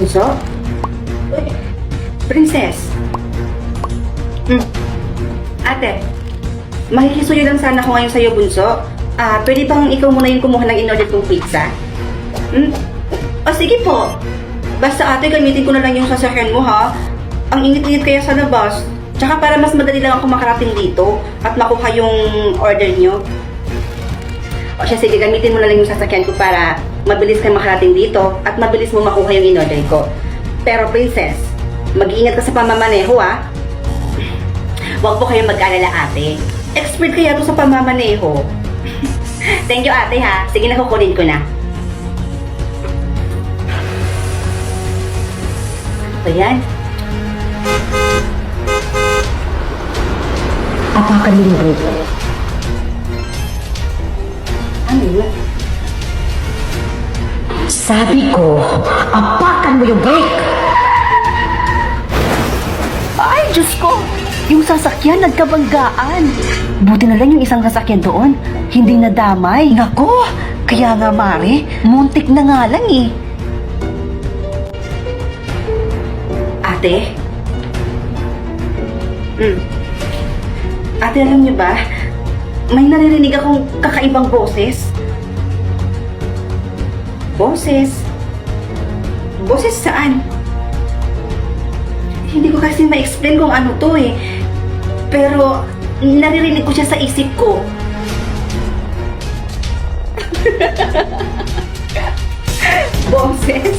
bunso? Princess? Ate, makikisuyo lang sana ako ngayon sa'yo, bunso. Pwede bang ikaw muna yung kumuha ng in-order kong pizza? O sige po. Basta ate, gamitin ko na lang yung sasakyan mo, ha? Ang init-init kaya sa labas. Tsaka para mas madali lang ako makarating dito at makuha yung order nyo. O siya, sige, gamitin mo na lang yung sasakyan ko para mabilis ka makarating dito at mabilis mo makuha yung in-order ko. Pero princess, mag-iingat ka sa pamamaneho, ha? Huwag po kayong mag-alala, ate. Expert kaya to sa pamamaneho. Thank you, ate, ha? Sige, nakukunin ko na. Ano yan? Apakan mo yung brake. Ano yun? Sabi ko, apakan mo yung brake! Ay, Diyos ko! Yung sasakyan nagkabanggaan. Buti na lang yung isang sasakyan doon. Hindi nadamay. Nako! Kaya nga, Mare, muntik na nga lang eh. Ate? Ate, alam niyo ba? May naririnig akong kakaibang boses. Boses? Boses saan? Hindi ko kasi ma-explain kung ano to eh. Pero, naririnig ko siya sa isip ko. Boses?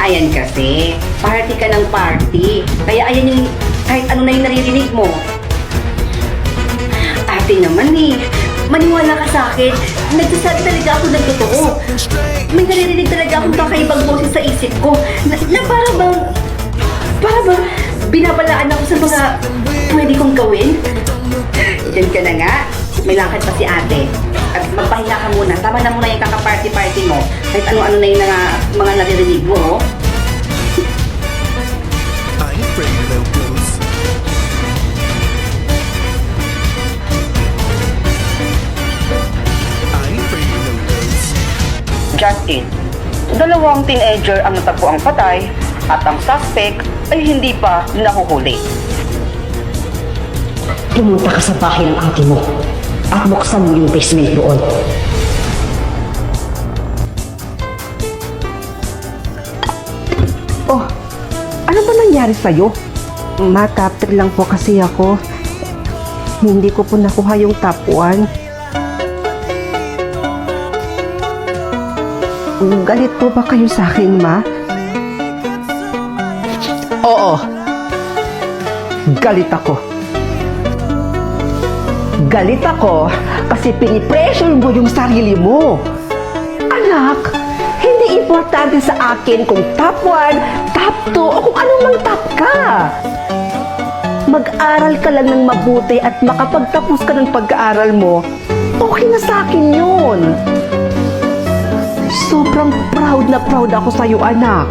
Ayan kasi, party ka ng party. Kaya ayan yung kahit ano na yung naririnig mo. Ate naman eh, maniwala ka sa akin. Nagsasabi talaga ako ng totoo. May naririnig talaga akong kakaibang boses sa isip ko. Na para bang binabalaan ako sa mga pwede kong gawin. Diyan ka na nga. May lakad pa si ate. At magpahinga ka muna. Tama na muna yung kaka-party-party mo. Kahit ano-ano na yung mga naririnig mo. I ain't afraid of no ghosts. I ain't afraid of no ghosts. Justin, dalawang teenager ang natagpuang patay at ang suspect ay hindi pa nahuhuli. Pumunta ka sa bahay ng ate mo at buksan mo yung basement doon. Oh, ano ba nangyari sa'yo? Top 3 lang po kasi ako. Hindi ko po nakuha yung top 1. Galit po ba kayo sa akin, ma? Oo. Galit ako. Galit ako kasi pinipressure mo yung sarili mo. Anak, hindi importante sa akin kung top 1, top 2, o kung anong mang top ka. Mag-aral ka lang ng mabuti at makapagtapos ka ng pag-aaral mo, okay na sa akin yun. Sobrang proud na proud ako sa'yo, anak.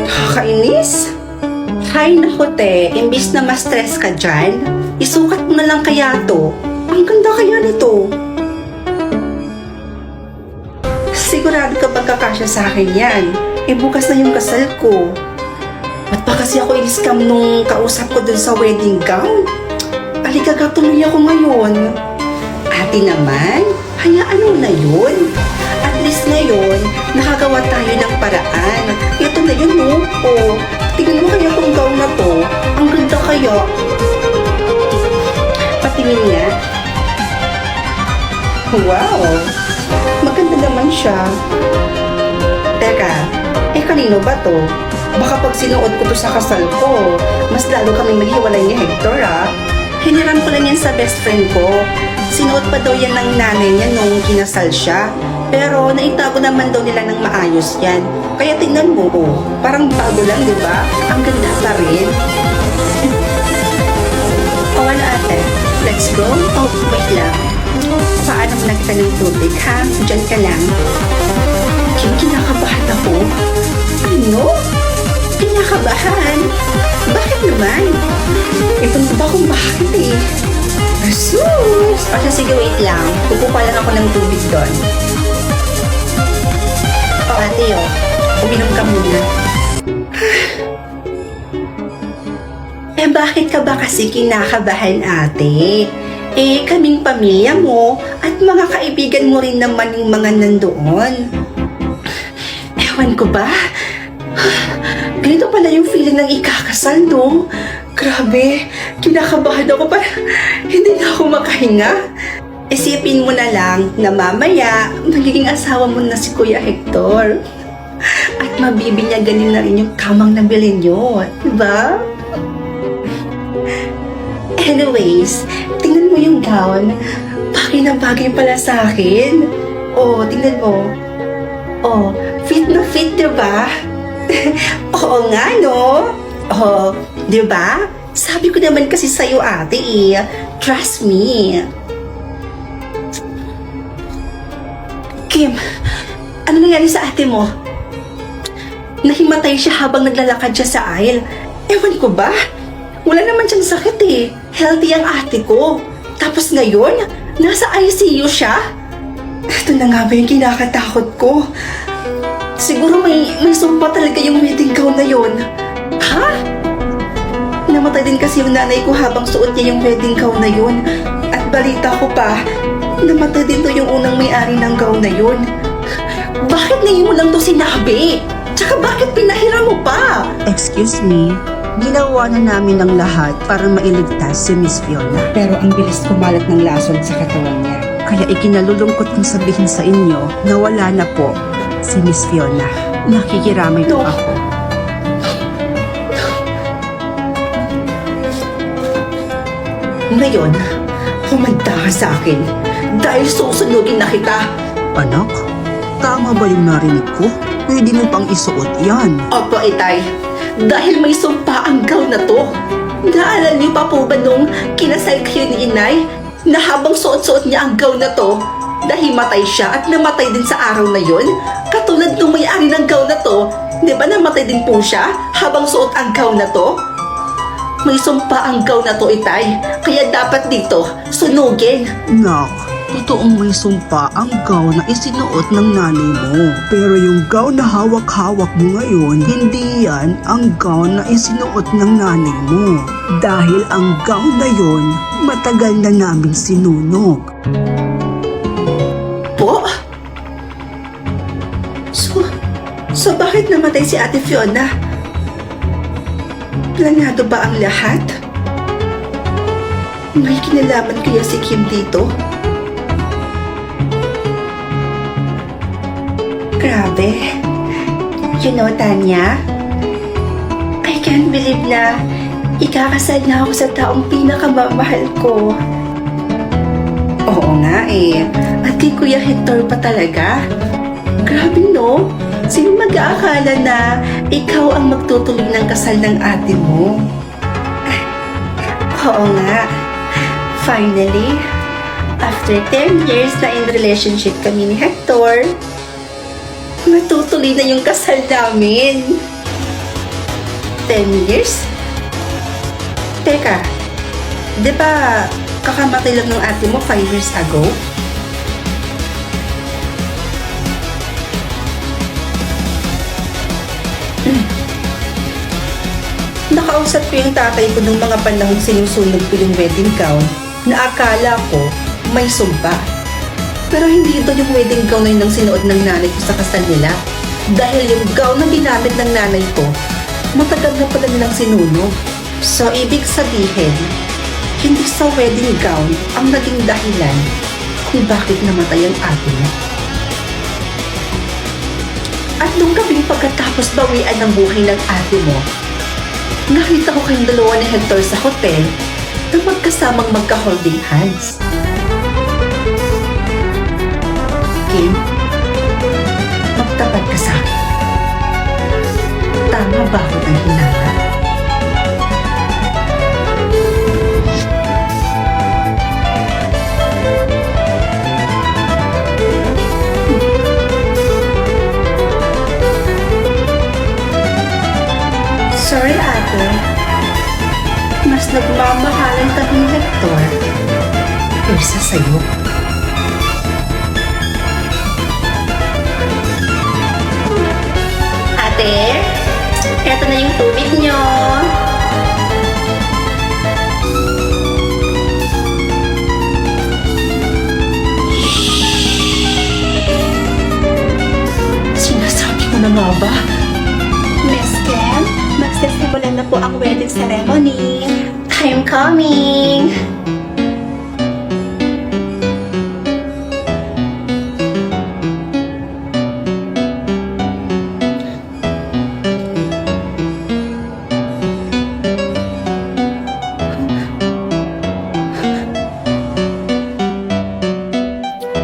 Nakakainis? Hay nako te, imbis na ma-stress ka dyan, isukat mo na lang kaya to. Ang ganda kaya nito. Sigurado ka pagkakasya sa akin yan. Bukas na yung kasal ko. Ba't pa kasi ako in-scam nung kausap ko dun sa wedding gown? Aligaga tuloy ako ngayon. Ate naman, hayaan mo na yun. At least ngayon, nakagawa tayo ng paraan. Ito na yun, no? O, tingnan mo kaya tong gown na to. Ang ganda kaya. Patingin nga. Wow! Maganda naman siya. Teka, kanino ba to? Baka pag sinuot ko to sa kasal ko, mas lalo kami maghiwalay ni Hector, ah. Hiniram ko lang yan sa best friend ko. Sinuot pa daw yan ng nanay niya nung kinasal siya. Pero naitago naman daw nila ng maayos yan. Kaya tingnan mo, oh, parang bago lang, di ba? Ang ganda pa rin. O ano ate? Let's go? Oh, wait lang. Paano mo nakita ng tubig, ha? Diyan ka lang. Kinakabahan ako. Ano? Kinakabahan? Bakit naman? Ito na ba kung bakit eh? Asus! O siya, sige, wait lang. Kukuha lang ako ng tubig doon. O ate, uminom ka muna. Bakit ka ba kasi kinakabahan, ate? Kaming pamilya mo at mga kaibigan mo rin naman yung mga nandoon. Ewan ko ba? Ganito pala yung feeling ng ikakasal, no? Grabe, kinakabahan ako para hindi na ako makahinga. Isipin mo na lang na mamaya magiging asawa mo na si Kuya Hector. At mabibinyagan na rin yung kamang nabili nyo, diba? Anyways, tingnan mo yung gown. Bagay na bagay pala sa akin. Oh, tingnan mo. Oh, fit na fit, diba? Oo nga, no? Oh, diba? Sabi ko naman kasi sa'yo, ate, trust me. Kim, ano nangyari sa ate mo? Nahimatay siya habang naglalakad siya sa aisle. Ewan ko ba? Wala naman siyang sakit Healthy ang ate ko. Tapos ngayon, nasa ICU siya? Ito na nga ba yung kinakatakot ko? Siguro may sumpa talaga yung wedding gown na yun. Ha? Namatay din kasi yung nanay ko habang suot niya yung wedding gown na yun. At balita ko pa, namatay din to yung unang may-ari ng gown na yun. Bakit ngayon mo lang to sinabi? Tsaka bakit pinahiram mo pa? Excuse me, ginawa na namin ang lahat para mailigtas si Miss Fiona. Pero ang bilis kumalat ng lason sa katawan niya. Kaya ikinalulungkot kong sabihin sa inyo na wala na po si Miss Fiona. Nakikiramay po No. ako. Ngayon, humanda ka sa akin dahil susunugin na kita. Anak, tama ba yung narinig ko? Pwede mo pang isuot yan. Opo, itay. Dahil may sumpa ang gown na to. Naalala niyo pa po ba nung kinasal kayo ni inay na habang suot-suot niya ang gown na to, dahil matay siya at namatay din sa araw na yon? Katulad nung may-ari ng gown na to, di ba namatay din po siya habang suot ang gown na to? May sumpa ang gown na to, itay. Kaya dapat dito, sunugin. Nak, totoong may sumpa ang gown na isinuot ng nanay mo. Pero yung gown na hawak-hawak mo ngayon, hindi yan ang gown na isinuot ng nanay mo. Dahil ang gown na yon, matagal na namin sinunog. Po? So bakit namatay si Ate Fiona? Planado ba ang lahat? May kinalaman kaya si Kim dito? Grabe. You know, Tanya, I can't believe na ikakasal na ako sa taong pinakamamahal ko. Oo nga At kay Kuya Hector pa talaga. Grabe no? Sino mag-aakala na ikaw ang magtutuloy ng kasal ng ate mo? Oo nga. Finally, after 10 years na in relationship kami ni Hector, matutuloy na yung kasal namin. 10 years? Teka, di ba kakamatay lang ng ate mo 5 years ago? Nakausap ko yung tatay ko nung mga panahon sinusunog ko yung wedding gown na akala ko may sumpa. Pero hindi ito yung wedding gown na yun ang sinuot ng nanay ko sa kasal nila. Dahil yung gown na ginamit ng nanay ko, matagal na pala nilang sinunog. So, ibig sabihin, hindi sa wedding gown ang naging dahilan kung bakit namatay ang ate mo. At nung gabing pagkatapos bawian ng buhay ng ate mo, nakita ko kayong dalawa ni Hector sa hotel na magkasamang magka-holding hands. Kim, magtapat ka sa akin. Tama ba ako ng hinala? Sorry, ate. Mas mas nagmamahalan kami ni Hector kaysa sa'yo. Ate, eto na yung tubig nyo. Sinasabi ko na nga ba? Miss Ken, magsisimula na po ang wedding ceremony. I'm coming!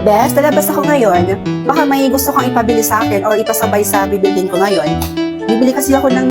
Bes, lalabas ako ngayon. Baka may gusto kang ipabili sa akin or ipasabay sa bibilhin ko ngayon. Bibili kasi ako ng